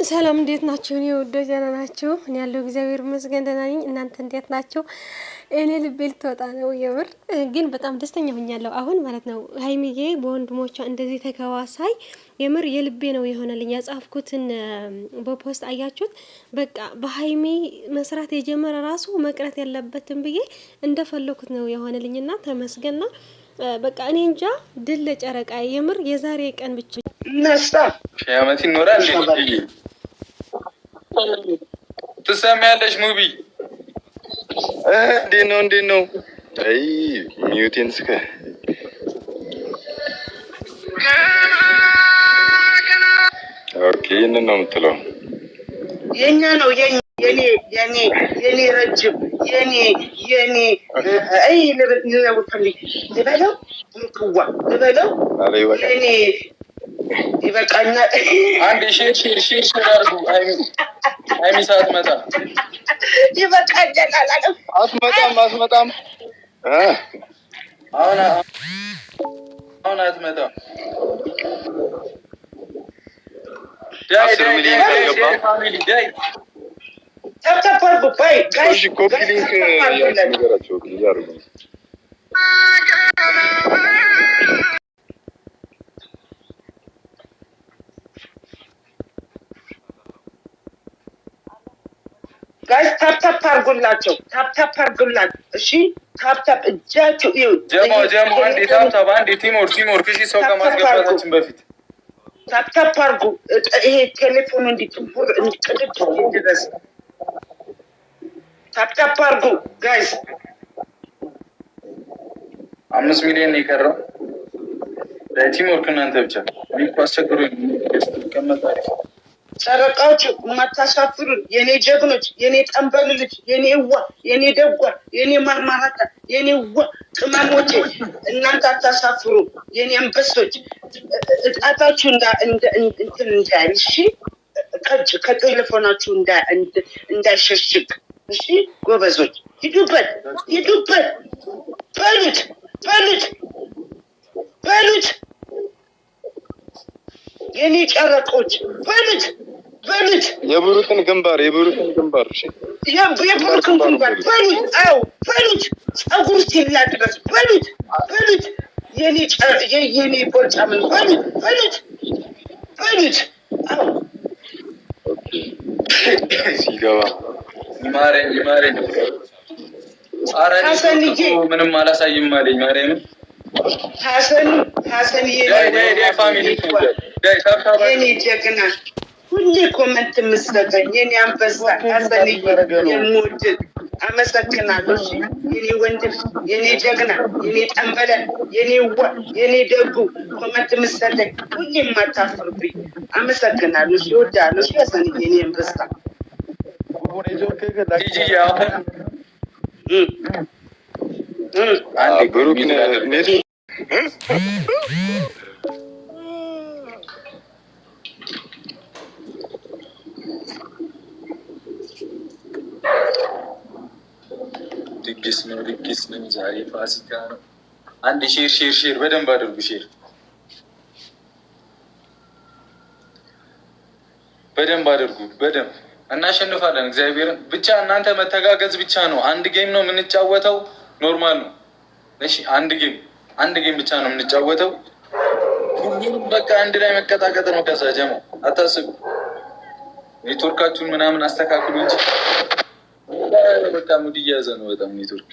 ሰላም እንዴት ናችሁ? እኔ ወዶች ደህና ናችሁ? እኔ ያለው እግዚአብሔር ይመስገን ደህና ነኝ። እናንተ እንዴት ናችሁ? እኔ ልቤ ልትወጣ ነው። የምር ግን በጣም ደስተኛ ሆኛለሁ አሁን ማለት ነው። ሀይሚዬ በወንድሞቿ እንደዚህ ተከዋሳይ የምር የልቤ ነው የሆነልኝ። ያጻፍኩትን በፖስት አያችሁት? በቃ በሀይሚ መስራት የጀመረ ራሱ መቅረት የለበትም ብዬ እንደፈለኩት ነው የሆነልኝና ተመስገንና በቃ እኔ እንጃ ድል ለጨረቃ የምር የዛሬ ቀን ብቻ ነስታ ሺህ ዓመት ይኖራል። ትሰሚያለሽ ሙቢ እንዴት ነው? አይ ሚዩቴን ስከ ኦኬ ነው የምትለው የኛ ነው የኔ ረጅም የኔ አይ ልበለው የኔ ይበቃኛል። አንድ ሺር አድርጉ። አይሚ ሳትመጣ ይበቃኛል አላለም። አትመጣም አሁን አትመጣም። ዳይ ተብተባርጉ ባይ ጋይስ ኮፒ ሊንክ ያስነገራቸው ያርጉ። ጋይስ ታፕታፕ አርጉላቸው፣ ታፕታፕ አርጉላቸው። እሺ ታፕታፕ እጃቸው ይው ጀሞ አንዴ ቲሞር ከሺ ሰው ከማስገባታችን በፊት ታፕታፕ አርጉ። ይሄ ቴሌፎን እንዲጥቡር እንዲቀድድ ድረስ ታፕታፕ አርጉ ጋይስ። 5 ሚሊዮን የቀረው ቲሞር ከናንተ ብቻ ሊንኩ አስቸግሮኝ ተቀመጣ። ጨረቃዎች የማታሳፍሩን የኔ ጀግኖች፣ የኔ ጠንበል ልጅ፣ የኔ ዋ፣ የኔ ደጓ፣ የኔ ማርማራታ፣ የኔ ዋ ቅመሞቼ እናንተ አታሳፍሩ። የኔ አንበሶች እጣታችሁ እንትን እንዳይል እሺ፣ ከቴሌፎናችሁ እንዳይሸሽግ እሺ። ጎበዞች ሂዱበት በሉት የኔ ጨረቆች በሉት የብሩክን ግንባር እሺ፣ የብሩክን ግንባር በሉት። አዎ በሉት፣ ጸጉር ሲላ ድረስ በሉት የኔ ቦርጫ ምን በሉት። አዎ ሲገባ ይማረኝ ሐሰንዬ ምንም አላሳይም አለኝ። ማርያምን ሐሰን የኔ ጀግና ሁሌ ኮመንት የምትሰጠኝ የኔ አንበሳ ሐሰንዬ የምወድህ አመሰግናለሁ። የኔ ወንድም፣ የኔ ጀግና፣ የኔ ጠንበለን፣ የኔ ዋ፣ የኔ ደጉ ኮመንት የምትሰጠኝ ሁሌ የማታፍርብኝ አመሰግናለሁ። እወድሃለሁ ሐሰንዬ የኔ አንበሳ። ድግስ ነው ዛሬ ፋሲካ ነው። አንድ ሼር በደንብ አድርጉ። ሼር በደንብ አድርጉ። በደንብ እናሸንፋለን። እግዚአብሔርን ብቻ እናንተ መተጋገዝ ብቻ ነው። አንድ ጌም ነው የምንጫወተው። ኖርማል ነው። እሺ አንድ ጌም ብቻ ነው የምንጫወተው። ሁሉም በቃ አንድ ላይ መቀጣቀጥ ነው። ከዛ ጀማ አታስቡ። ኔትወርካችሁን ምናምን አስተካክሉ እንጂ በቃ ሙድ እያዘ ነው በጣም ኔትወርክ።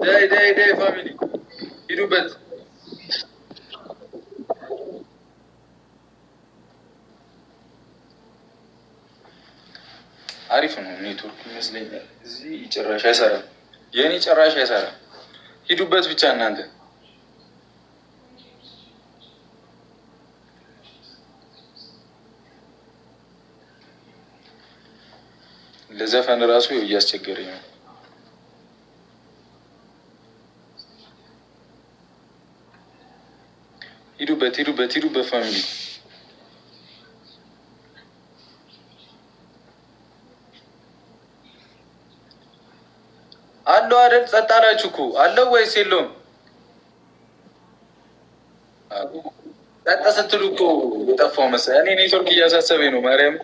ዳይ ፋሚሊ ሂዱበት። አሪፍ ነው ኔትወርክ ይመስለኛል። እዚህ ጭራሽ አይሰራም። የኔ ጭራሽ አይሰራም። ሂዱበት ብቻ እናንተ። ለዘፈን ራሱ እያስቸገረኝ ነው። ሂዱበት ፋሚሊ። አለው አይደል? ጸጥ አላችሁ እኮ አለው ወይስ የለውም? ጠጣ ስትሉ እኮ የጠፋው መሰለኝ። እኔ ኔትወርክ እያሳሰበኝ ነው ማርያም።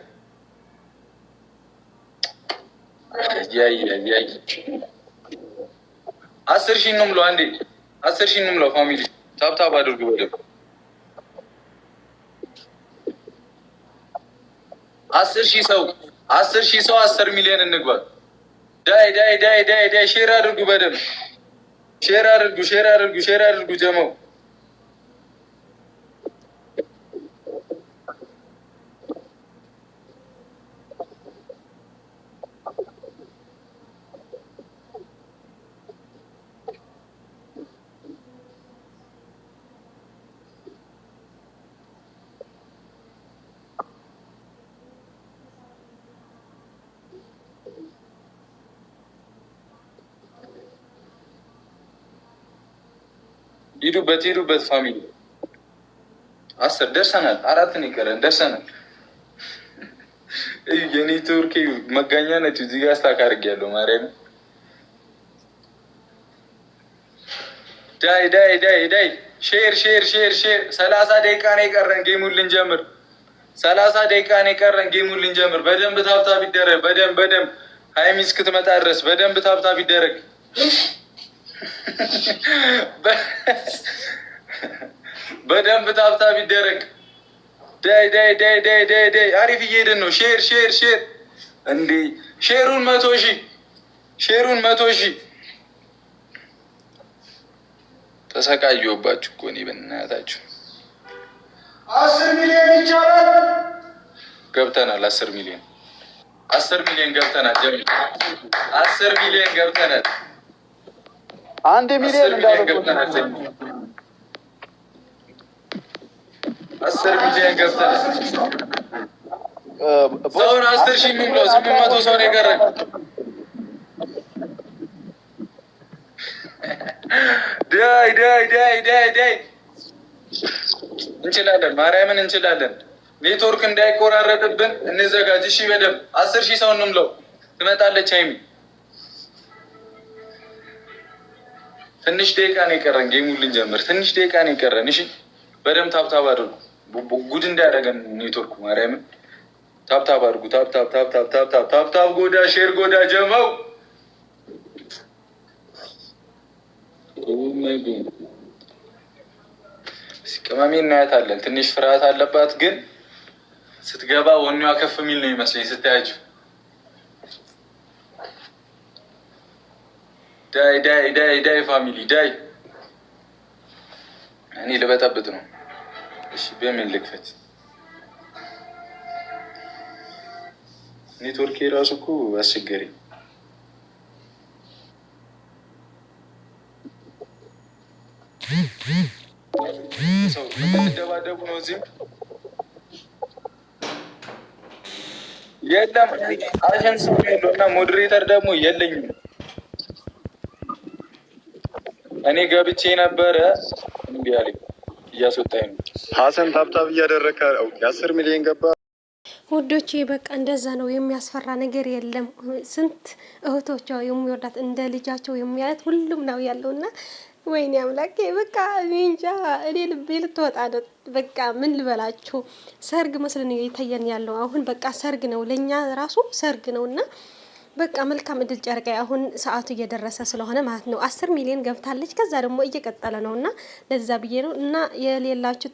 ያይ 10,000 ነው የምለው አንዴ 10,000 ነው የምለው። ፋሚሊ ታብታብ አድርጉ በደምብ 10,000 ሰው 10,000 ሰው 10 ሚሊዮን እንግባ። ዳይ ሼር አድርጉ በደምብ ሼር አድርጉ ጀመው ሂዱበት ፋሚሊ 10 ደርሰናል። 4 ነው የቀረን ደርሰናል። የኔትወርክ መጋኛ ነች። እዚህ ጋር ስታክ አድርጌያለሁ ማርያም። ዳይ ሼር 30 ደቂቃ ነው የቀረን ጌሙን ልንጀምር። 30 ደቂቃ ነው የቀረን ጌሙን ልንጀምር። በደንብ ታብታብ ይደረግ። በደንብ ሀይሚ እስክትመጣ ድረስ በደንብ ታብታብ ይደረግ። በደንብ ታብታብ ይደረግ። ዳይ አሪፍ እየሄድን ነው። ሼር እንዴ ሼሩን 100,000 ተሰቃየሁባችሁ እኮ እኔ በእናታችሁ። 10 ሚሊዮን ይቻላል። ገብተናል። 10 ሚሊዮን ገብተናል። 10 ሚሊዮን ገብተናል። 1 ሚሊዮን ገብተናል። 10 ሚሊዮን ገብተናል። ሰውን 10,000 የሚለው 800 ሰው ነው የቀረን። ዳይ እንችላለን፣ ማርያምን እንችላለን። ኔትወርክ እንዳይቆራረጥብን እንዘጋጅ። እሺ በደምብ 10,000 ሰው እንምለው። ትመጣለች ሀይሚ። ትንሽ ደቂቃ ነው የቀረን ጌሙን ልንጀምር። ትንሽ ደቂቃ ነው የቀረን። እሺ በደምብ ታብታብ አድርጉ። ጉድ እንዳያደርገን ኔትወርኩ ማርያምን። ታብታብ አድርጉ። ታብታብ ጎዳ፣ ሼር ጎዳ ጀመው። ቅመሜ እናያታለን። ትንሽ ፍርሃት አለባት፣ ግን ስትገባ ወኔዋ ከፍ የሚል ነው ይመስለኝ ስታያችሁ። ዳይ ፋሚሊ ዳይ። እኔ ልበጠብጥ ነው። እሺ በምን ልክፈት? ኔትወርክ የራሱ እኮ አስቸገረኝ። ሰው የምትደባደቡ ነው። እዚህም የለም አሸንስ ያለው እና ሞዴሬተር ደግሞ የለኝም። እኔ ገብቼ ነበረ እምቢ አለኝ። እያስወጣኝ ነው። ሀሰን ታብታብ እያደረከ 10 ሚሊዮን ገባ። ውዶቼ በቃ እንደዛ ነው። የሚያስፈራ ነገር የለም። ስንት እህቶቿ የሚወዳት እንደ ልጃቸው የሚያየት ሁሉም ነው ያለውና ወይኔ አምላኬ በቃ እንጃ። እኔ ልቤ ልትወጣ ነው። በቃ ምን ልበላችሁ፣ ሰርግ መስለን እየታየን ያለው አሁን በቃ ሰርግ ነው፣ ለእኛ ራሱ ሰርግ ነው። እና በቃ መልካም እድል ጨርቃ። አሁን ሰዓቱ እየደረሰ ስለሆነ ማለት ነው 10 ሚሊዮን ገብታለች። ከዛ ደግሞ እየቀጠለ ነው እና ለዛ ብዬ ነው። እና የሌላችሁ